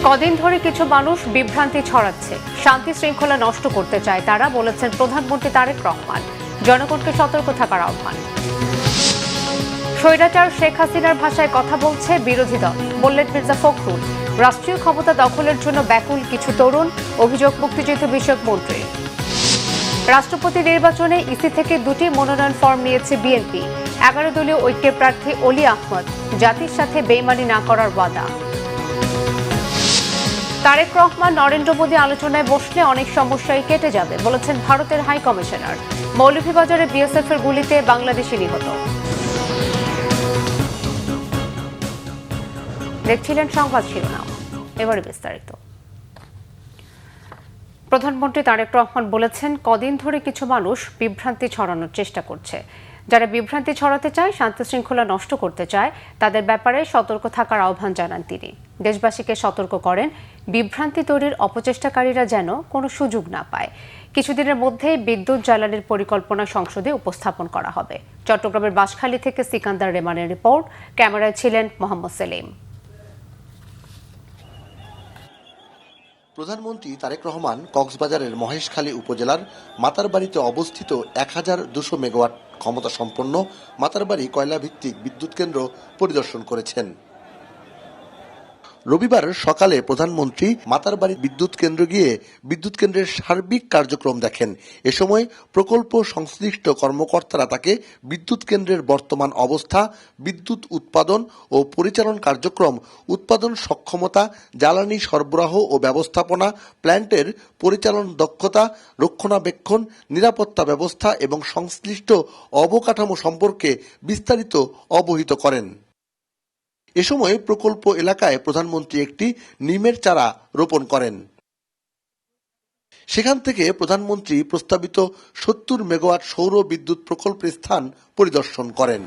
কদিন ধরে কিছু মানুষ বিভ্রান্তি ছড়াচ্ছে, শান্তি শৃঙ্খলা নষ্ট করতে চায় তারা, বলেছেন প্রধানমন্ত্রী তারেক রহমান। জনগণকে সতর্ক থাকার আহ্বান। স্বৈরাচার শেখ হাসিনার ভাষায় কথা বলছে বিরোধী দল, বললেন মির্জা ফখরুল। রাষ্ট্রীয় ক্ষমতা দখলের জন্য ব্যাকুল কিছু তরুণ, অভিযোগ মুক্তিযুদ্ধ বিষয়ক মন্ত্রী। রাষ্ট্রপতি নির্বাচনে ইসি থেকে 2টি মনোনয়ন ফর্ম নিয়েছে বিএনপি। 11 দলীয় ঐক্যের প্রার্থী অলি আহমদ, জাতির সাথে বেইমানি না করার ওয়াদা। তারেক রহমান নরেন্দ্র মোদী আলোচনায় বসলে অনেক সমস্যাই কেটে যাবে, বলেছেন ভারতের হাই কমিশনার। মৌলভীবাজারে বিএসএফ এর গুলিতে বাংলাদেশি নিহত। দেখছিলেন সংবাদ শিরোনাম, এবারে বিস্তারিত। প্রধানমন্ত্রী তারেক রহমান বলেছেন, কদিন ধরে কিছু মানুষ বিভ্রান্তি ছড়ানোর চেষ্টা করছে। যারা বিভ্রান্তি ছড়াতে চায়, শান্তি শৃঙ্খলা নষ্ট করতে চায়, তাদের ব্যাপারে সতর্ক থাকার আহ্বান জানান তিনি। দেশবাসীকে সতর্ক করেন, বিভ্রান্তি তৈরির অপচেষ্টাকারীরা যেন কোনো সুযোগ না পায়। কিছুদিনের মধ্যেই বিদ্যুৎ জ্বালানির পরিকল্পনা সংসদে উপস্থাপন করা হবে। চট্টগ্রামের বাঁশখালী থেকে সিকান্দার রেমানের রিপোর্ট, ক্যামেরায় ছিলেন মোহাম্মদ সেলিম। প্রধানমন্ত্রী তারেক রহমান কক্সবাজারের মহেশখালী উপজেলার মাতারবাড়িতে অবস্থিত 1200 মেগাওয়াট ক্ষমতা সম্পন্ন মাতারবাড়ি কয়লাভিত্তিক বিদ্যুৎ কেন্দ্র পরিদর্শন করেছেন। রবিবার সকালে প্রধানমন্ত্রী মাতারবাড়ি বিদ্যুৎ কেন্দ্র গিয়ে বিদ্যুৎ কেন্দ্রের সার্বিক কার্যক্রম দেখেন। এ সময় প্রকল্প সংশ্লিষ্ট কর্মকর্তারা তাকে বিদ্যুৎ কেন্দ্রের বর্তমান অবস্থা, বিদ্যুৎ উৎপাদন ও পরিচালন কার্যক্রম, উৎপাদন সক্ষমতা, জ্বালানি সরবরাহ ও ব্যবস্থাপনা, প্ল্যান্টের পরিচালন দক্ষতা, রক্ষণাবেক্ষণ, নিরাপত্তা ব্যবস্থা এবং সংশ্লিষ্ট অবকাঠামো সম্পর্কে বিস্তারিত অবহিত করেন। এ সময় প্রকল্প এলাকায় প্রধানমন্ত্রী একটি নিমের চারা রোপণ করেন। সেখান থেকে প্রধানমন্ত্রী প্রস্তাবিত 70 মেগাওয়াট সৌর বিদ্যুৎ প্রকল্পের স্থান পরিদর্শন করেন।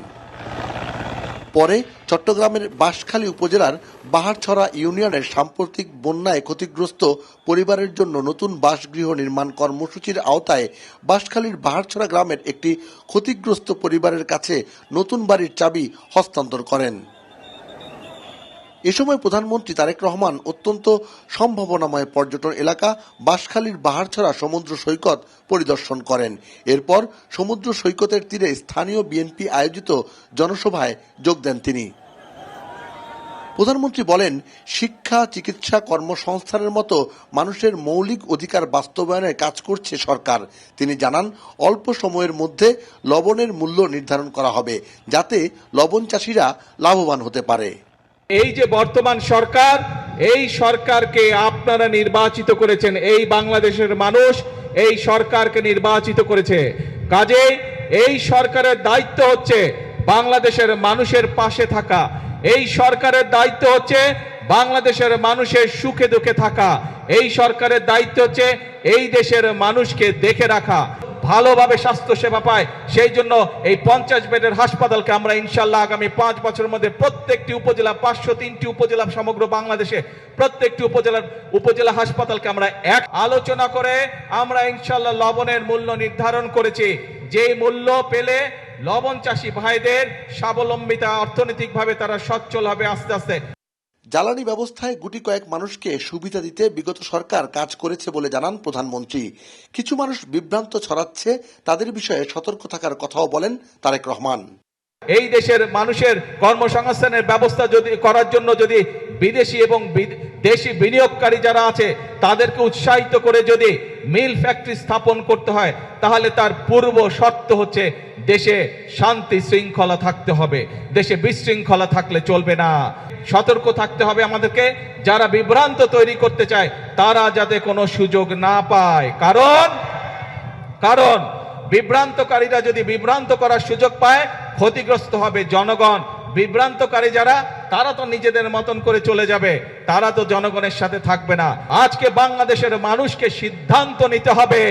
পরে চট্টগ্রামের বাঁশখালী উপজেলার বাহারছড়া ইউনিয়নের সাম্প্রতিক বন্যায় ক্ষতিগ্রস্ত পরিবারের জন্য নতুন বাসগৃহ নির্মাণ কর্মসূচির আওতায় বাঁশখালীর বাহারছড়া গ্রামের একটি ক্ষতিগ্রস্ত পরিবারের কাছে নতুন বাড়ির চাবি হস্তান্তর করেন। এ সময় প্রধানমন্ত্রী তারেক রহমান অত্যন্ত সম্ভাবনাময় পর্যটন এলাকা বাঁশখালীর বাহারছড়া সমুদ্র সৈকত পরিদর্শন করেন। এরপর সমুদ্র সৈকতের তীরে স্থানীয় বিএনপি আয়োজিত জনসভায় যোগ দেন তিনি। প্রধানমন্ত্রী বলেন, শিক্ষা, চিকিৎসা, কর্মসংস্থানের মতো মানুষের মৌলিক অধিকার বাস্তবায়নে কাজ করছে সরকার। তিনি জানান, অল্প সময়ের মধ্যে লবণের মূল্য নির্ধারণ করা হবে, যাতে লবণ চাষিরা লাভবান হতে পারে। এই যে বর্তমান সরকার, এই সরকারকে আপনারা নির্বাচিত করেছেন, এই বাংলাদেশের মানুষ এই সরকারকে নির্বাচিত করেছে। কাজেই এই সরকারের দায়িত্ব হচ্ছে বাংলাদেশের মানুষের পাশে থাকা। এই সরকারের দায়িত্ব হচ্ছে বাংলাদেশের মানুষের সুখে দুঃখে থাকা। এই সরকারের দায়িত্ব হচ্ছে এই দেশের মানুষকে দেখে রাখা, ভালোভাবে স্বাস্থ্য সেবা পায়। সেই জন্য এই 50 বেডের হাসপাতালকে আমরা ইনশাল্লাহ আগামী 5 বছরের মধ্যে প্রত্যেকটি উপজেলা, 503টি উপজেলা সমগ্র বাংলাদেশে প্রত্যেকটি উপজেলা হাসপাতালকে আমরা এক আলোচনা করে আমরা ইনশাল্লাহ লবণের মূল্য নির্ধারণ করেছি। যে মূল্য পেলে লবণ চাষী ভাইদের স্বাবলম্বিতা, অর্থনৈতিকভাবে তারা সচ্ছল হবে আস্তে আস্তে। জ্বালানি ব্যবস্থায় গুটি কয়েক মানুষকে সুবিধা দিতে বিগত সরকার কাজ করেছে বলে জানান প্রধানমন্ত্রী। কিছু মানুষ বিভ্রান্ত ছড়াচ্ছে, তাদের বিষয়ে সতর্ক থাকার কথাও বলেন তারেক রহমান। এই দেশের মানুষের কর্মসংস্থানের ব্যবস্থা করার জন্য যদি বিদেশি এবং দেশি বিনিয়োগকারী যারা আছে তাদেরকে উৎসাহিত করে যদি মিল ফ্যাক্টরি স্থাপন করতে হয়, তাহলে তার পূর্ব শর্ত হচ্ছে দেশে শান্তি শৃঙ্খলা থাকতে হবে। দেশে বিশৃঙ্খলা থাকলে চলবে না। সতর্ক থাকতে হবে আমাদেরকে, যারা বিভ্রান্ত তৈরি করতে চায় তারা যাতে কোনো সুযোগ না পায়। কারণ বিভ্রান্তকারীরা যদি বিভ্রান্ত করার সুযোগ পায়, ক্ষতিগ্রস্ত হবে জনগণ। বিভ্রান্তকারী যারা, তারা তো নিজেদের মতন করে চলে যাবে, তারা তো জনগণের সাথে থাকবে না। আজকে বাংলাদেশের মানুষকে সিদ্ধান্ত নিতে হবে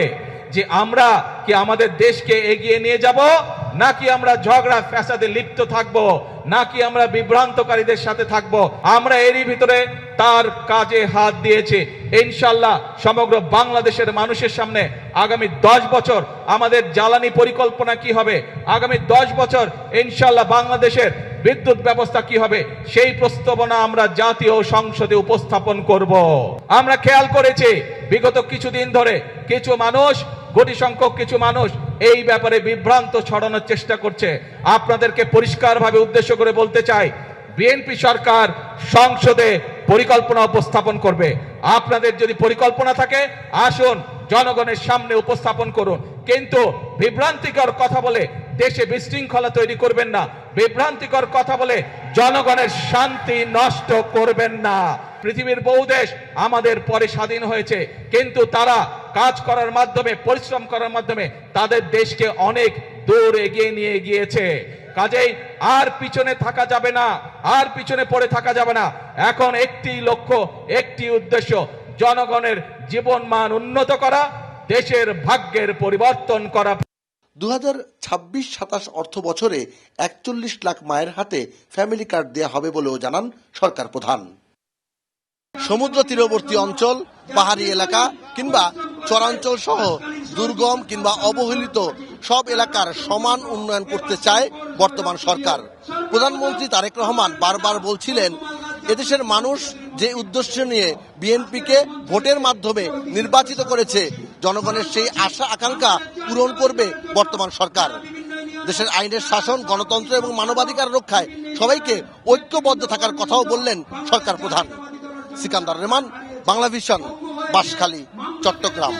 যে আমরা কি আমাদের দেশকে এগিয়ে নিয়ে যাব, নাকি আমরা ঝগড়া ফ্যাসাদে লিপ্ত থাকবো, নাকি আমরা বিভ্রান্তকারীদের সাথে থাকবো। আমরা এরই ভিতরে তার কাজে হাত দিয়েছে। ইনশাআল্লাহ সমগ্র বাংলাদেশের মানুষের সামনে আগামী 10 বছর আমাদের জ্বালানি পরিকল্পনা কি হবে, আগামী 10 বছর ইনশাআল্লাহ বাংলাদেশের বিদ্যুৎ ব্যবস্থা কি হবে, সেই প্রস্তাবনা আমরা জাতীয় সংসদে উপস্থাপন করব। আমরা খেয়াল করেছি বিগত কিছুদিন ধরে কিছু মানুষ, কোটি সংখ্যক কিছু মানুষ এই ব্যাপারে বিভ্রান্ত ছড়ানোর চেষ্টা করছে। আপনাদেরকে পরিষ্কারভাবে উদ্দেশ্য করে বলতে চাই, বিএনপি সরকার সংসদে পরিকল্পনা উপস্থাপন করবে। আপনাদের যদি পরিকল্পনা থাকে আসুন জনগণের সামনে উপস্থাপন করুন, কিন্তু বিভ্রান্তিকর কথা বলে দেশে বিশৃঙ্খলা তৈরি করবেন না, বিভ্রান্তিকর কথা বলে জনগণের শান্তি নষ্ট করবেন না। পৃথিবীর বহু দেশ আমাদের পরে স্বাধীন হয়েছে, কিন্তু তারা কাজ করার মাধ্যমে, পরিশ্রম করার মাধ্যমে তাদের দেশকে অনেক দূর এগিয়ে নিয়ে গিয়েছে। কাজেই আর পিছনে থাকা যাবে না, আর পিছনে পড়ে থাকা যাবে না। এখন একটি লক্ষ্য, একটি উদ্দেশ্য, জনগণের জীবন মান উন্নত করা, দেশের ভাগ্যের পরিবর্তন করা। 2026-27 অর্থ বছরে 41 লাখ মায়ের হাতে ফ্যামিলি কার্ড দেয়া হবে বলেও জানান সরকার প্রধান। সমুদ্র তীরবর্তী অঞ্চল, পাহাড়ি এলাকা কিংবা চরাঞ্চল সহ দুর্গম কিংবা অবহেলিত সব এলাকার সমান উন্নয়ন করতে চায় বর্তমান সরকার। প্রধানমন্ত্রী তারেক রহমান বারবার বলছিলেন, এদেশের মানুষ যে উদ্দেশ্য নিয়ে বিএনপিকে ভোটের মাধ্যমে নির্বাচিত করেছে, জনগণের সেই আশা আকাঙ্ক্ষা পূরণ করবে বর্তমান সরকার। দেশের আইনের শাসন, গণতন্ত্র এবং মানবাধিকার রক্ষায় সবাইকে ঐক্যবদ্ধ থাকার কথাও বললেন সরকার প্রধান। সিকান্দার রহমান, বাংলা ভিশন, বাঁশখালী, চট্টগ্রাম।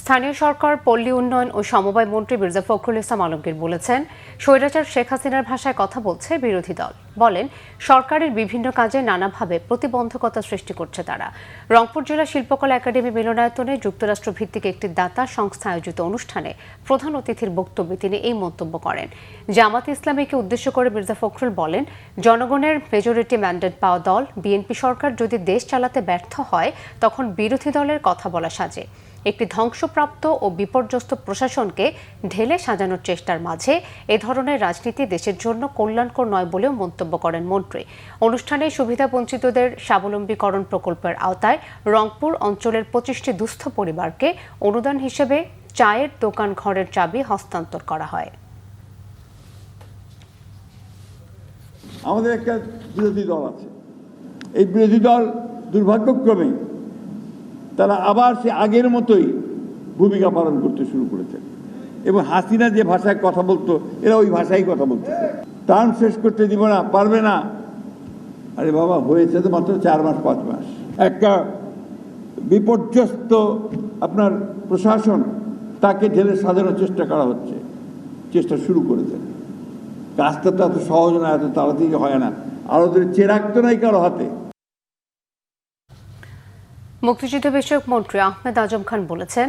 স্থানীয় সরকার, পল্লী উন্নয়ন ও সমবায় মন্ত্রী মির্জা ফখরুল ইসলাম আলমগীর বলেছেন, স্বৈরাচার শেখ হাসিনার ভাষায় কথা বলছে বিরোধী দল। বলেন, সরকারের বিভিন্ন কাজে নানাভাবে প্রতিবন্ধকতা সৃষ্টি করছে তারা। রংপুর জেলা শিল্পকলা একাডেমি মিলনায়তনে যুক্তরাষ্ট্র ভিত্তিক একটি দাতা সংস্থা আয়োজিত অনুষ্ঠানে প্রধান অতিথির বক্তব্যে তিনি এই মন্তব্য করেন। জামাত ইসলামীকে উদ্দেশ্য করে মির্জা ফখরুল বলেন, জনগণের মেজরিটি ম্যান্ডেট পাওয়া দল বিএনপি সরকার যদি দেশ চালাতে ব্যর্থ হয় তখন বিরোধী দলের কথা বলা সাজে। একটি ধ্বংসপ্রাপ্ত ও বিপর্যস্ত প্রশাসনকে ঢেলে সাজানোর চেষ্টার মাঝে এ ধরনের রাজনীতি দেশের জন্য কল্যাণকর নয় বলেও মন্তব্য করেন মন্ত্রী। অনুষ্ঠানে সুবিধাবঞ্চিতদের স্বাবলম্বীকরণ প্রকল্পের আওতায় রংপুর অঞ্চলের 25টি দুস্থ পরিবারকে অনুদান হিসেবে চায়ের দোকান ঘরের চাবি হস্তান্তর করা হয়। আমাদের একটা বিরোধী দল আছে, এই বিরোধী দল দুর্ভাগ্যক্রমে তারা আবার সে আগের মতোই ভূমিকা পালন করতে শুরু করেছে এবং হাসিনা যে ভাষায় কথা বলতো এরা ওই ভাষায় কথা বলতেছে। টার্ম শেষ করতে দিব না, পারবে না। আরে বাবা, হয়েছে তো মাত্র 4 মাস 5 মাস। একটা বিপর্যস্ত আপনার প্রশাসন, তাকে ঢেলে সাজানোর চেষ্টা করা হচ্ছে, চেষ্টা শুরু করেছে। কাজটা তো এত সহজ না, এত তাড়াতাড়ি হয় না। আরো চেরাগ তো নাই কারো হাতে। মুক্তিযুদ্ধ বিষয়ক মন্ত্রী আহমেদ আজম খান বলেছেন,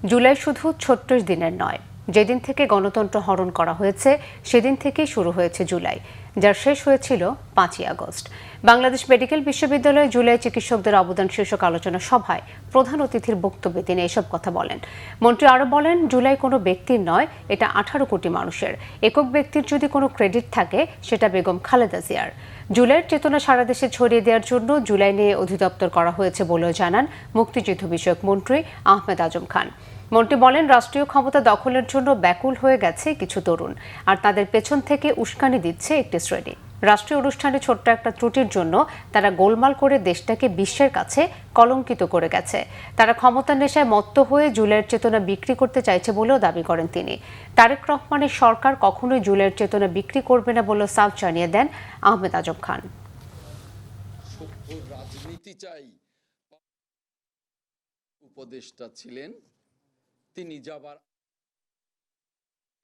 জুলাই শুধু 36 দিনের নয়, যেদিন থেকে গণতন্ত্র হরণ করা হয়েছে সেদিন থেকেই শুরু হয়েছে জুলাই, যার শেষ হয়েছিল 5ই আগস্ট। বাংলাদেশ মেডিকেল বিশ্ববিদ্যালয়ে জুলাই চিকিৎসকদের অবদান শীর্ষক আলোচনা সভায় প্রধান অতিথির বক্তব্যে তিনি এসব কথা বলেন। মন্ত্রী আরও বলেন, জুলাই কোনো ব্যক্তির নয়, এটা 18 কোটি মানুষের। একক ব্যক্তির যদি কোনো ক্রেডিট থাকে সেটা বেগম খালেদা জিয়ার। জুলাইয়ের চেতনা সারা দেশে ছড়িয়ে দেওয়ার জন্য জুলাই নিয়ে অধিদপ্তর করা হয়েছে বলেও জানান মুক্তিযুদ্ধ বিষয়ক মন্ত্রী আহমেদ আজম খান। মন্ত্রী বলেন, রাষ্ট্রীয় ক্ষমতা দখলের জন্য ব্যাকুল হয়ে গেছে কিছু তরুণ, আর তাদের পেছন থেকে উস্কানি দিচ্ছে একটি শ্রেণী। রাষ্ট্রীয় অনুষ্ঠানে ছোট্ট একটা ত্রুটির জন্য তারা গোলমাল করে দেশটাকে বিশ্বের কাছে কলঙ্কিত করে গেছে। তারা ক্ষমতার নেশায় মত্ত হয়ে জুলাইয়ের চেতনা বিক্রি করতে চাইছে বলেও দাবি করেন তিনি। তারেক রহমানের সরকার কখনোই জুলাইয়ের চেতনা বিক্রি করবে না বলেও সাফ জানিয়ে দেন আহমেদ আজম খান। রাজনীতি চাই উপদেষ্টা ছিলেন তিনি, যাবার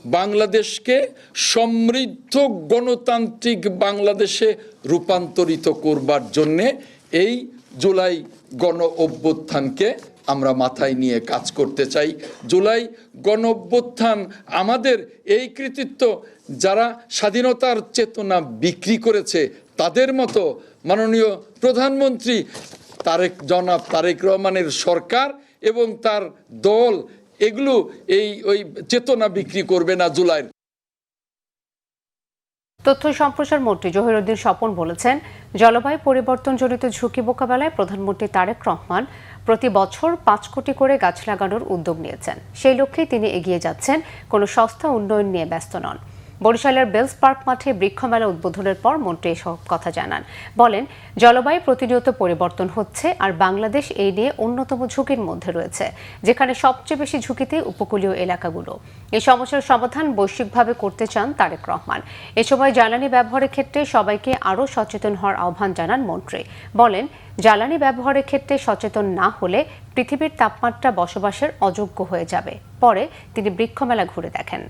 বাংলাদেশকে সমৃদ্ধ গণতান্ত্রিক বাংলাদেশে রূপান্তরিত করবার জন্য এই জুলাই গণ অভ্যুত্থানকে আমরা মাথায় নিয়ে কাজ করতে চাই। জুলাই গণ অভ্যুত্থান আমাদের এই কৃতিত্ব, যারা স্বাধীনতার চেতনা বিক্রি করেছে তাদের মতো মাননীয় প্রধানমন্ত্রী জনাব তারেক রহমানের সরকার এবং তার দল এগুলো ওই চেতনা বিক্রি করবে না জুলাইয়ের। তথ্য সম্প্রচার মন্ত্রী জহিরুদ্দিন স্বপন বলেছেন, জলবায়ু পরিবর্তনজনিত ঝুঁকি মোকাবেলায় প্রধানমন্ত্রী তারেক রহমান প্রতি বছর 5 কোটি করে গাছ লাগানোর উদ্যোগ নিয়েছেন। সেই লক্ষ্যেই তিনি এগিয়ে যাচ্ছেন, কোনো সস্তা উন্নয়ন নিয়ে ব্যস্ত নন। বরিশালের বেলস পার্ক মাঠে বৃক্ষমেলা উদ্বোধনের পর মন্ত্রী এসব কথা জানান। বলেন, জলবায়ু প্রতিনিয়ত পরিবর্তন হচ্ছে, আর বাংলাদেশ এই নিয়ে অন্যতম ঝুঁকির মধ্যে রয়েছে, যেখানে সবচেয়ে বেশি ঝুঁকিতে উপকূলীয় এলাকাগুলো। এই সমস্যার সমাধান বৈশ্বিকভাবে করতে চান তারেক রহমান। এ সময় জ্বালানি ব্যবহারের ক্ষেত্রে সবাইকে আরও সচেতন হওয়ার আহ্বান জানান মন্ত্রী। বলেন, জ্বালানি ব্যবহারের ক্ষেত্রে সচেতন না হলে পৃথিবীর তাপমাত্রা বসবাসের অযোগ্য হয়ে যাবে। পরে তিনি বৃক্ষমেলা ঘুরে দেখেন।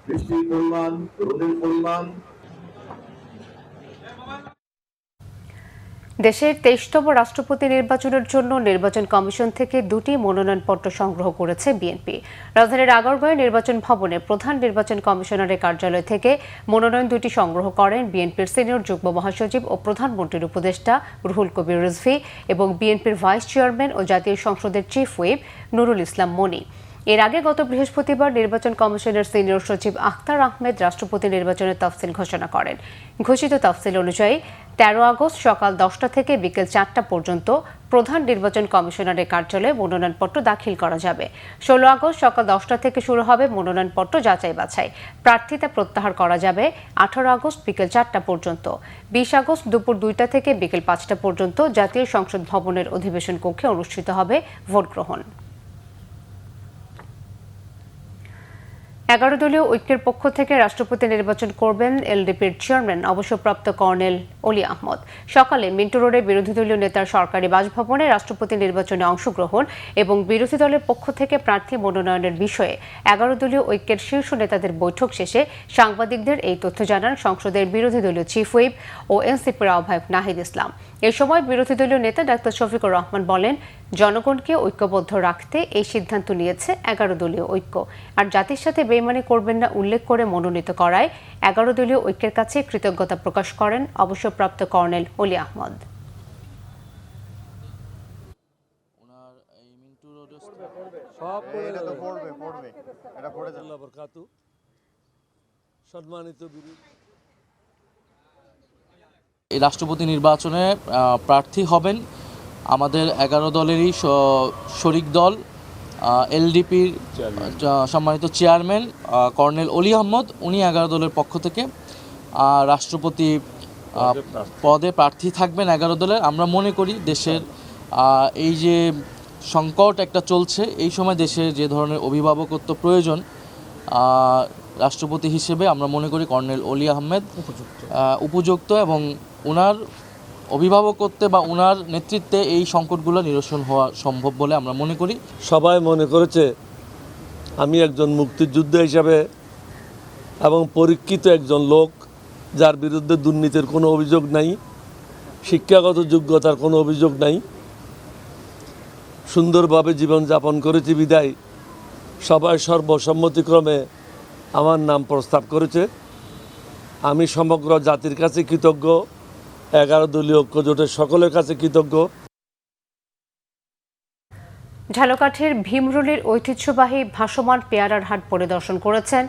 বৃষ্টির পরিমাণ, রোদের পরিমাণ। দেশের 23তম রাষ্ট্রপতি নির্বাচনের জন্য নির্বাচন কমিশন থেকে 2টি মনোনয়নপত্র সংগ্রহ করেছে বিএনপি। রাজধানীর আগারগাঁওয়ে নির্বাচন ভবনে প্রধান নির্বাচন কমিশনারের কার্যালয় থেকে মনোনয়ন 2টি সংগ্রহ করেন বিএনপির সিনিয়র যুগ্ম মহাসচিব ও প্রধানমন্ত্রীর উপদেষ্টা রুহুল কবির রিজভী এবং বিএনপির ভাইস চেয়ারম্যান ও জাতীয় সংসদের চিফ হুইপ নুরুল ইসলাম মনি। এর আগে গত বৃহস্পতিবার নির্বাচন কমিশনের সিনিয়র সচিব আখতার আহমেদ রাষ্ট্রপতি নির্বাচনের তফসিল ঘোষণা করেন। ঘোষিত তফসিল অনুযায়ী 13 আগস্ট সকাল 10টা থেকে বিকেল 4টা পর্যন্ত প্রধান নির্বাচন কমিশনারের কার্যালয়ে মনোনয়নপত্র দাখিল করা যাবে। 16 আগস্ট সকাল 10টা থেকে শুরু হবে মনোনয়নপত্র যাচাই বাছাই। প্রার্থিতা প্রত্যাহার করা যাবে 18 আগস্ট বিকেল 4টা পর্যন্ত। 20 আগস্ট দুপুর 2টা থেকে বিকেল 5টা পর্যন্ত জাতীয় সংসদ ভবনের অধিবেশন কক্ষে অনুষ্ঠিত হবে ভোট গ্রহণ। 11 দলীয় ঐক্যের পক্ষ থেকে রাষ্ট্রপতি নির্বাচন করবেন এলডিপির চেয়ারম্যান অবসরপ্রাপ্ত কর্নেল অলি আহমদ। সকালে মিন্টু রোডে বিরোধী দলীয় নেতার সরকারি বাসভবনে রাষ্ট্রপতি নির্বাচনে অংশগ্রহণ এবং বিরোধী দলের পক্ষ থেকে প্রার্থী মনোনয়নের বিষয়ে 11 দলীয় ঐক্যের শীর্ষ নেতাদের বৈঠক শেষে সাংবাদিকদের এই তথ্য জানান সংসদের বিরোধী দলীয় চিফ হুইপ ও এনসিপির আহ্বায়ক নাহিদ ইসলাম। এ সময় বিরোধী দলীয় নেতা ডাক্তার শফিকুর রহমান বলেন, জনগণকে ঐক্যবদ্ধ রাখতে এই সিদ্ধান্ত নিয়েছে 11 দলীয় ঐক্য, আর জাতির সাথে বেইমানি করবেন না উল্লেখ করে মনোনীত করায় 11 দলীয় ঐক্যের কাছে কৃতজ্ঞতা প্রকাশ করেন অবসরপ্রাপ্ত কর্নেল অলি আহমদ। এই রাষ্ট্রপতি নির্বাচনে প্রার্থী হবেন আমাদের 11 দলেরই শরিক দল এলডিপির সম্মানিত চেয়ারম্যান কর্নেল অলি আহমদ। উনি 11 দলের পক্ষ থেকে রাষ্ট্রপতি পদে প্রার্থী থাকবেন 11 দলের। আমরা মনে করি দেশের এই যে সংকট একটা চলছে, এই সময় দেশে যে ধরনের অভিভাবকত্ব প্রয়োজন, রাষ্ট্রপতি হিসেবে আমরা মনে করি কর্নেল অলি আহমেদ উপযুক্ত এবং ওনার অভিভাবকত্বে বা ওনার নেতৃত্বে এই সংকটগুলো নিরসন হওয়া সম্ভব বলে আমরা মনে করি। সবাই মনে করেছে আমি একজন মুক্তিযোদ্ধা হিসাবে এবং পরীক্ষিত একজন লোক, যার বিরুদ্ধে দুর্নীতির কোনো অভিযোগ নাই, শিক্ষাগত যোগ্যতার কোনো অভিযোগ নাই, সুন্দরভাবে জীবনযাপন করেছি বিদায় সবাই সর্বসম্মতিক্রমে আমার নাম প্রস্তাব করেছে। আমি সমগ্র জাতির কাছে কৃতজ্ঞ, 11 দলীয় ঐক্য জোটের সকলের কাছে কৃতজ্ঞ। ঝালকাঠির ভীমরুলির ঐতিহ্যবাহী ভাসমান পেয়ারার হাট পরিদর্শন করেছেন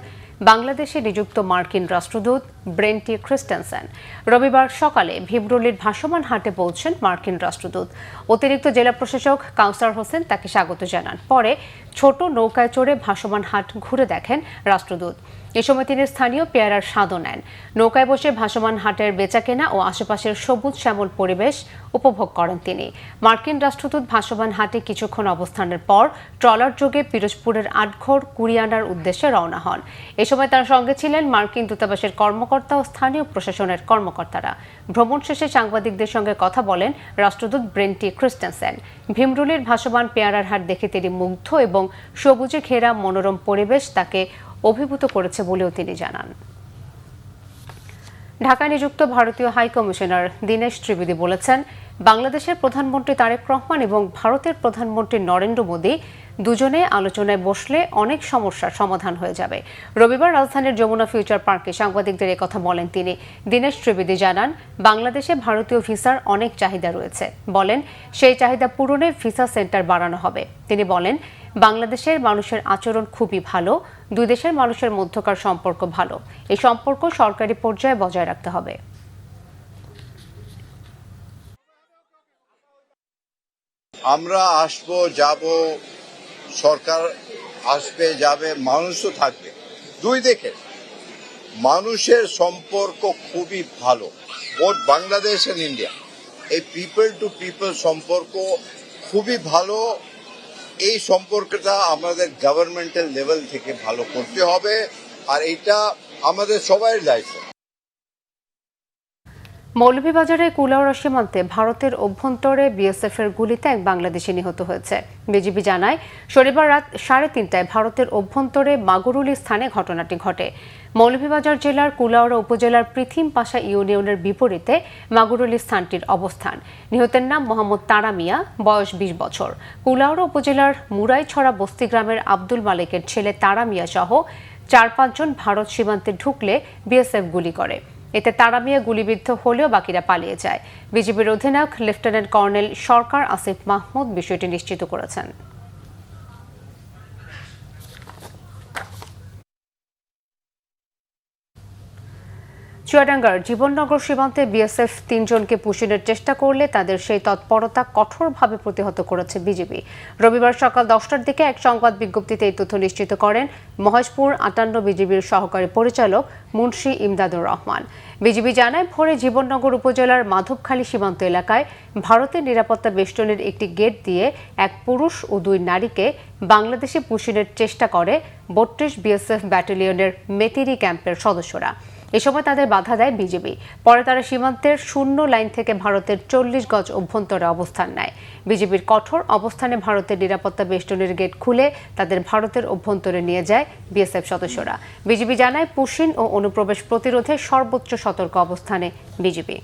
বাংলাদেশে নিযুক্ত মার্কিন রাষ্ট্রদূত ব্রেন্টি ক্রিস্টেনসেন। রবিবার সকালে ভীমরুলির ভাসমান হাটে পৌঁছেন মার্কিন রাষ্ট্রদূত। অতিরিক্ত জেলা প্রশাসক কাউসার হোসেন তাকে স্বাগত জানান। পরে ছোট নৌকায় চড়ে ভাসমান হাট ঘুরে দেখেন রাষ্ট্রদূত। এ সময় তিনি স্থানীয় পেয়ারার স্বাদও নেন। নৌকায় বসে ভাসমান হাটের বেচাকেনা ও আশেপাশের সবুজ শ্যামল পরিবেশ উপভোগ করেন তিনি। মার্কিন রাষ্ট্রদূত ভাসমান হাটে কিছুক্ষণ অবস্থানের পর ট্রলার যোগে পিরোজপুরের আটঘর কুরিয়ানার উদ্দেশ্যে রওনা হন। এ সময় তার সঙ্গে ছিলেন মার্কিন দূতাবাসের কর্মকর্তা ও স্থানীয় প্রশাসনের কর্মকর্তারা। ভ্রমণ শেষে সাংবাদিকদের সঙ্গে কথা বলেন রাষ্ট্রদূত ব্রেন্টি ক্রিস্টেনসেন। ভীমরুলির ভাসমান পেয়ারার হাট দেখে তিনি মুগ্ধ এবং সবুজে ঘেরা মনোরম পরিবেশ তাকে অভিভূত করেছে বলেও তিনি জানান। ঢাকায় নিযুক্ত ভারতীয় হাই কমিশনার দীনেশ ত্রিবেদী বলেছেন, বাংলাদেশের প্রধানমন্ত্রী তারেক রহমান এবং ভারতের প্রধানমন্ত্রী নরেন্দ্র মোদী দুজনে আলোচনায় বসলে অনেক সমস্যার সমাধান হয়ে যাবে। রবিবার রাজধানীর যমুনা ফিউচার পার্কে সাংবাদিকদের একথা বলেন তিনি। দীনেশ ত্রিবেদী জানান, বাংলাদেশে ভারতীয় ভিসার অনেক চাহিদা রয়েছে। বলেন, সেই চাহিদা পূরণে ভিসা সেন্টার বাড়ানো হবে। তিনি বলেন, বাংলাদেশের মানুষের আচরণ খুবই ভালো, দুই দেশের মানুষের মধ্যকার সম্পর্ক ভালো। এই সম্পর্ক সরকারি পর্যায়ে বজায় রাখতে হবে। আমরা আসবো যাব, সরকার আসবে যাবে, মানুষও থাকবে। দুই দিকে মানুষের সম্পর্ক খুবই ভালো, বোথ বাংলাদেশ এন্ড ইন্ডিয়া। এই পিপল টু পিপল সম্পর্ক খুবই ভালো। এই সম্পর্কটা আমাদের গভর্নমেন্টাল লেভেল থেকে ভালো করতে হবে, আর এটা আমাদের সবাই দায়িত্ব। মৌলভীবাজারে কুলাউড়া সীমান্তে ভারতের অভ্যন্তরে বিএসএফের গুলিতে এক বাংলাদেশি নিহত হয়েছে। বিজিবি জানায়, শনিবার রাত 3:30টায় ভারতের অভ্যন্তরে মাগুরুলি স্থানে ঘটনাটি ঘটে। মৌলভীবাজার জেলার কুলাউড়া উপজেলার পৃথিম পাশা ইউনিয়নের বিপরীতে মাগুরুলি স্থানটির অবস্থান। নিহতের নাম মোহাম্মদ তারা মিয়া, বয়স 20 বছর। কুলাউড়া উপজেলার মুরাইছড়া বস্তি গ্রামের আব্দুল মালিকের ছেলে তারা মিয়া সহ 4-5 জন ভারত সীমান্তে ঢুকলে বিএসএফ গুলি করে। এতে তারা মিয়া গুলিবিদ্ধ হলেও বাকিরা পালিয়ে যায়। বিজিবির অধিনায়ক লেফটেন্যান্ট কর্নেল সরকার আসিফ মাহমুদ বিষয়টি নিশ্চিত করেছেন। চুয়াডাঙ্গার জীবননগর সীমান্তে বিএসএফ 3 জনকে পুষিনের চেষ্টা করলে তাদের সেই তৎপরতা কঠোরভাবে প্রতিহত করেছে বিজিবি। রবিবার সকাল 10টার দিকে এক সংবাদ বিজ্ঞপ্তিতে এই তথ্য নিশ্চিত করেন মহেশপুর 58 বিজিবির সহকারী পরিচালক মুন্সি ইমদাদুর রহমান। বিজিবি জানায়, ভোরে জীবননগর উপজেলার মাধবখালী সীমান্ত এলাকায় ভারতের নিরাপত্তা বেষ্টনীর একটি গেট দিয়ে এক পুরুষ ও 2 নারীকে বাংলাদেশে পুষিনের চেষ্টা করে 32 বিএসএফ ব্যাটালিয়নের মেতিরি ক্যাম্পের সদস্যরা। এ সময় তাদের বাধা দেয় বিজিবি। পরে তারা সীমান্তের 0 লাইন থেকে ভারতের 40 গজ অভ্যন্তরে অবস্থান নেয়। বিজিবির কঠোর অবস্থানে ভারতের নিরাপত্তা বেষ্টনীর গেট খুলে তাদের ভারতের অভ্যন্তরে নিয়ে যায় বিএসএফ সদস্যরা। বিজিবি জানায়, পুশিন ও অনুপ্রবেশ প্রতিরোধে সর্বোচ্চ সতর্ক অবস্থানে বিজিবি।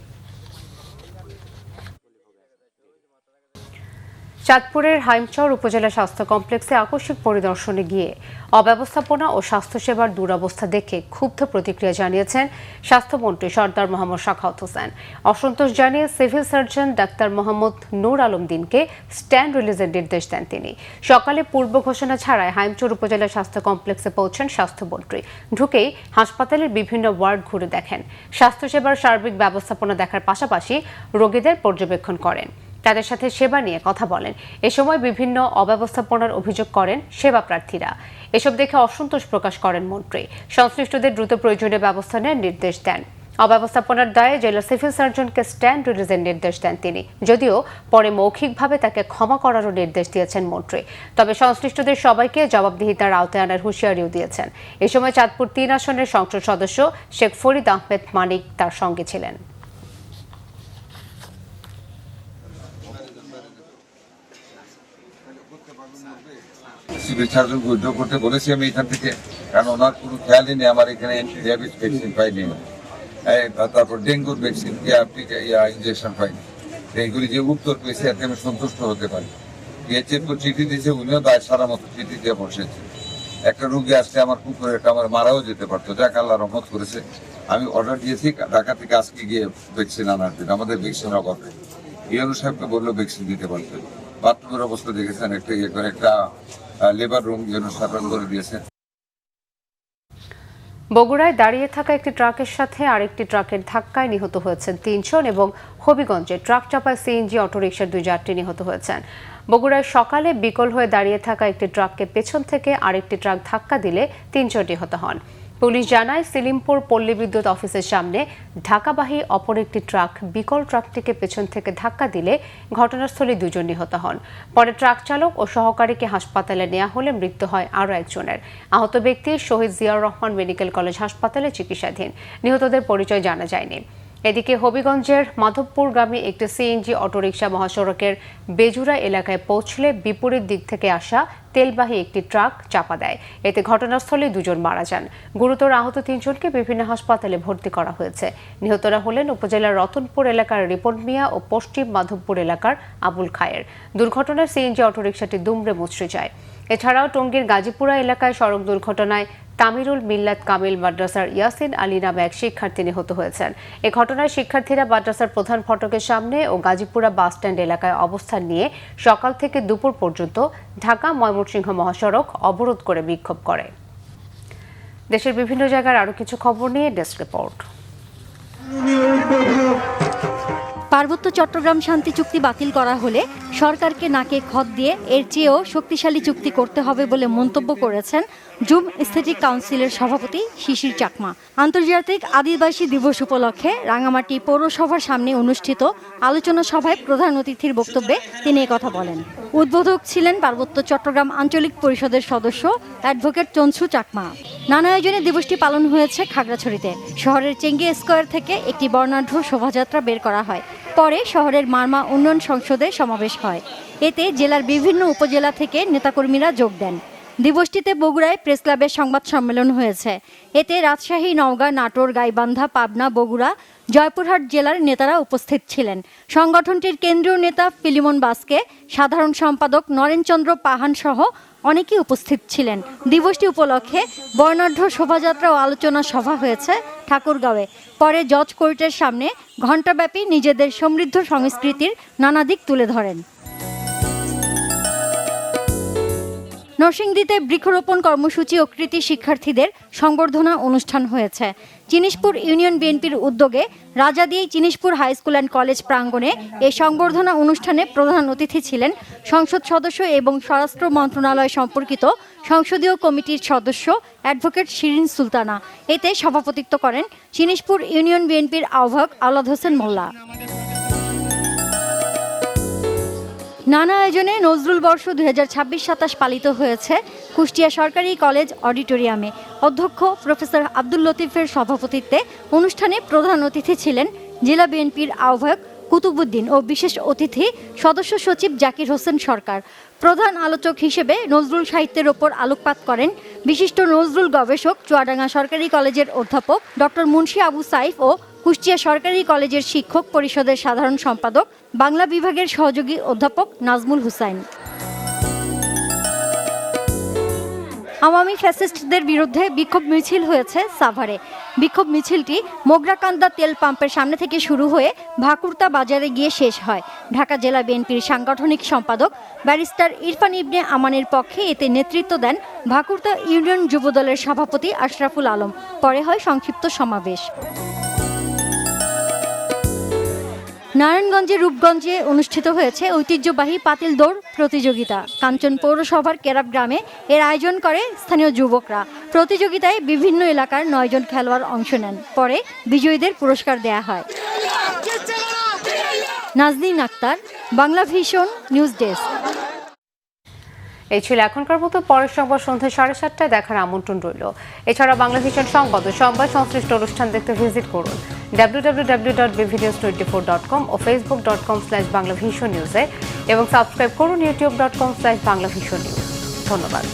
চাঁদপুরের হাইমচর উপজেলা স্বাস্থ্য কমপ্লেক্সে আকস্মিক পরিদর্শনে গিয়ে অব্যবস্থাপনা ও স্বাস্থ্যসেবার দুরবস্থা দেখে ক্ষুব্ধ প্রতিক্রিয়া জানিয়েছেন স্বাস্থ্যমন্ত্রী সর্দার মোহাম্মদ সাখাওয়াত হোসেন। অসন্তোষ জানিয়ে সিভিল সার্জন ডাক্তার মোহাম্মদ নূর আলম দিনকে স্ট্যান্ড রিলিজের নির্দেশ দেন তিনি। সকালে পূর্ব ঘোষণা ছাড়াই হাইমচর উপজেলা স্বাস্থ্য কমপ্লেক্সে পৌঁছেন স্বাস্থ্যমন্ত্রী। ঢুকেই হাসপাতালের বিভিন্ন ওয়ার্ড ঘুরে দেখেন। স্বাস্থ্যসেবার সার্বিক ব্যবস্থাপনা দেখার পাশাপাশি রোগীদের পর্যবেক্ষণ করেন, তাদের সাথে সেবা নিয়ে কথা বলেন। এ সময় বিভিন্ন অব্যবস্থাপনার অভিযোগ করেন সেবা প্রার্থীরা। এসব দেখে অসন্তোষ প্রকাশ করেন মন্ত্রী। সংশ্লিষ্টদের দ্রুত প্রয়োজনীয় ব্যবস্থা নেওয়ার নির্দেশ দেন। অব্যবস্থাপনার দায়ে জেলা সিভিল সার্জনকে স্ট্যান্ড রিলিজের নির্দেশ দেন তিনি, যদিও পরে মৌখিকভাবে তাকে ক্ষমা করারও নির্দেশ দিয়েছেন মন্ত্রী। তবে সংশ্লিষ্টদের সবাইকে জবাবদিহিতার আওতায় আনার হুঁশিয়ারিও দিয়েছেন। এ সময় চাঁদপুর 3 আসনের সংসদ সদস্য শেখ ফরিদ আহমেদ মানিক তার সঙ্গে ছিলেন। সিভিল সার্জন উইথড্র করতে বলেছি আমি এখান থেকে, কারণ ওনার কোনো খেয়ালই নেই আমার এখানে র্যাবিস ভ্যাকসিন পাইনি, তারপর ডেঙ্গুর ভ্যাকসিন ইঞ্জেকশন পাইনি। এইগুলি যে উত্তর পেয়েছে এতে আমি সন্তুষ্ট হতে পারি। পিএইচএর চিঠি দিয়েছে, উনিও দায় সারা মতো চিঠি দিয়ে বসেছে। একটা রুগী আসলে আমার কুকুরটা আমার মারাও যেতে পারতো, যাক আল্লাহ রহমত করেছে। আমি অর্ডার দিয়েছি ঢাকা থেকে আজকে গিয়ে ভ্যাকসিন আনার জন্য, আমাদের ভ্যাকসিনের অভাবে। ইউনো সাহেবকে বললো ভ্যাকসিন দিতে পারতেন। বাথরুমের অবস্থা দেখেছেন, একটা লেবার রুম সার্ভেন করে দিয়েছে। বগুড়ায় দাঁড়িয়ে থাকা একটি ট্রাকের সাথে আরেকটি ট্রাকের ধাক্কায় নিহত হয়েছেন 3 জন এবং হবিগঞ্জে ট্রাক চাপায় সিএনজি অটোরিকশার 2 যাত্রী নিহত হয়েছেন। বগুড়ায় সকালে বিকল হয়ে দাঁড়িয়ে থাকা একটি ট্রাককে পেছন থেকে আরেকটি ট্রাক ধাক্কা দিলে 3 জন নিহত হন। পুলিশ জানায়, সিলিমপুর পল্লী বিদ্যুৎ অফিসের সামনে ঢাকাবাহী অপর একটি ট্রাক বিকল ট্রাকটিকে পেছন থেকে ধাক্কা দিলে ঘটনাস্থলে 2 জন নিহত হন। পরে ট্রাক চালক ও সহকারীকে হাসপাতালে নেওয়া হলে মৃত্যু হয় আরও একজনের। আহত ব্যক্তি শহীদ জিয়াউর রহমান মেডিকেল কলেজ হাসপাতালে চিকিৎসাধীন। নিহতদের পরিচয় জানা যায়নি। এদিকে হবিগঞ্জের মাধবপুরগামী একটি সিএনজি অটোরিকশা মহাসড়কের বেজুরা এলাকায় পৌঁছলে বিপরীত দিক থেকে আসা তেলবাহী একটি ট্রাক চাপা দেয়। এতে ঘটনাস্থলে 2 জন মারা যান। গুরুতর আহত 3 জনকে বিভিন্ন হাসপাতালে ভর্তি করা হয়েছে। নিহতরা হলেন উপজেলার রতনপুর এলাকার রিপন মিয়া ও পশ্চিম মাধবপুর এলাকার আবুল খায়ের। দুর্ঘটনায় সিএনজি অটোরিকশাটি দুমড়ে মুচড়ে যায়। এছাড়াও টঙ্গীর গাজীপুরা এলাকায় সড়ক দুর্ঘটনায় তামিরুল মিল্লাত কামিল মাদ্রাসার ইয়াসিন আলী নামে এক শিক্ষার্থী নিহত হয়েছেন। এ ঘটনায় শিক্ষার্থীরা মাদ্রাসার প্রধান ফটকের সামনে ও গাজীপুরা বাসস্ট্যান্ড এলাকায় অবস্থান নিয়ে সকাল থেকে দুপুর পর্যন্ত ঢাকা ময়মনসিংহ মহাসড়ক অবরোধ করে বিক্ষোভ করে। দেশের বিভিন্ন জায়গার আরও কিছু খবর নিয়ে ডেস্ক রিপোর্ট। পার্বত্য চট্টগ্রাম শান্তি চুক্তি বাতিল করা হলে সরকারকে নাকে খত দিয়ে এর চেয়েও শক্তিশালী চুক্তি করতে হবে বলে মন্তব্য করেছেন জুম স্থেটিক কাউন্সিলের সভাপতি শিশির চাকমা। আন্তর্জাতিক আদিবাসী দিবস উপলক্ষে রাঙামাটি পৌরসভার সামনে অনুষ্ঠিত আলোচনা সভায় প্রধান অতিথির বক্তব্যে তিনি একথা বলেন। উদ্বোধক ছিলেন পার্বত্য চট্টগ্রাম আঞ্চলিক পরিষদের সদস্য অ্যাডভোকেট চঞ্চু চাকমা। নানা আয়োজনে দিবসটি পালন হয়েছে খাগড়াছড়িতে। শহরের চেঙ্গি স্কয়ার থেকে একটি বর্ণাঢ্য শোভাযাত্রা বের করা হয়। পরে শহরের মারমা উন্নয়ন সংসদে সমাবেশ হয়। এতে জেলার বিভিন্ন উপজেলা থেকে নেতাকর্মীরা যোগ দেন। দিবসটিতে বগুড়ায় প্রেস ক্লাবের সংবাদ সম্মেলন হয়েছে। এতে রাজশাহী, নওগাঁ, নাটোর, গাইবান্ধা, পাবনা, বগুড়া, জয়পুরহাট জেলার নেতারা উপস্থিত ছিলেন। সংগঠনটির কেন্দ্রীয় নেতা ফিলিমন বাসকে, সাধারণ সম্পাদক নরেনচন্দ্র পাহান সহ অনেকেই উপস্থিত ছিলেন। দিবসটি উপলক্ষে বর্ণাঢ্য শোভাযাত্রা ও আলোচনা সভা হয়েছে ঠাকুরগাঁওয়ে। পরে জজ কোর্টের সামনে ঘণ্টাব্যাপী নিজেদের সমৃদ্ধ সংস্কৃতির নানা দিক তুলে ধরেন। নরসিংদীতে বৃক্ষরোপণ কর্মসূচি ও কৃতি শিক্ষার্থীদের সংবর্ধনা অনুষ্ঠান হয়েছে। চিনিশপুর ইউনিয়ন বিএনপির উদ্যোগে Rajadia Chinishpur high school and college প্রাঙ্গণে এই সংবর্ধনা অনুষ্ঠানে প্রধান অতিথি ছিলেন সংসদ সদস্য এবং স্বরাষ্ট্র মন্ত্রণালয় সম্পর্কিত সংসদীয় কমিটির সদস্য অ্যাডভোকেট শিরিন সুলতানা। এতে সভাপতিত্ব করেন চিনিশপুর ইউনিয়ন বিএনপির আহ্বায়ক আওলাদ হোসেন মোল্লা। নানা আয়োজনে নজরুল বর্ষ 2026-27 পালিত হয়েছে কুষ্টিয়া সরকারি কলেজ অডিটোরিয়ামে। অধ্যক্ষ প্রফেসর আব্দুল লতিফের সভাপতিত্বে অনুষ্ঠানে প্রধান অতিথি ছিলেন জেলা বিএনপির আহ্বায়ক কুতুবুদ্দিন ও বিশেষ অতিথি সদস্য সচিব জাকির হোসেন সরকার। প্রধান আলোচক হিসেবে নজরুল সাহিত্যের ওপর আলোকপাত করেন বিশিষ্ট নজরুল গবেষক চুয়াডাঙ্গা সরকারি কলেজের অধ্যাপক ডক্টর মুন্সি আবু সাইফ ও কুষ্টিয়া সরকারি কলেজের শিক্ষক পরিষদের সাধারণ সম্পাদক বাংলা বিভাগের সহযোগী অধ্যাপক নাজমুল হুসাইন। আওয়ামী ফ্যাসিস্টদের বিরুদ্ধে বিক্ষোভ মিছিল হয়েছে সাভারে। বিক্ষোভ মিছিলটি মোগরাকান্দা তেল পাম্পের সামনে থেকে শুরু হয়ে ভাকুরতা বাজারে গিয়ে শেষ হয়। ঢাকা জেলা বিএনপির সাংগঠনিক সম্পাদক ব্যারিস্টার ইরফান ইবনে আমানের পক্ষে এতে নেতৃত্ব দেন ভাকুরতা ইউনিয়ন যুবদলের সভাপতি আশরাফুল আলম। পরে হয় সংক্ষিপ্ত সমাবেশ। নারায়ণগঞ্জের রূপগঞ্জে অনুষ্ঠিত হয়েছে ঐতিহ্যবাহী পাতিল দৌড় প্রতিযোগিতা। কাঞ্চন পৌরসভার কেরাব গ্রামে এর আয়োজন করে স্থানীয় যুবকরা। প্রতিযোগিতায় বিভিন্ন এলাকার 9 জন খেলোয়াড় অংশ নেন। পরে বিজয়ীদের পুরস্কার দেয়া হয়। Nazneen Akter, Bangla Vision news desk. এই ছিল এখনকার মতো। পরের সংবাদ সন্ধ্যা 7:30টায় দেখার আমন্ত্রণ রইল। এছাড়া বাংলা ভিশন সংবাদ ও সংবাদ সংশ্লিষ্ট অনুষ্ঠান দেখতে ভিজিট করুন www.bvnews24.com ও facebook.com/banglavisionnews এবং সাবস্ক্রাইব করুন youtube.com/banglavisionnews। ধন্যবাদ।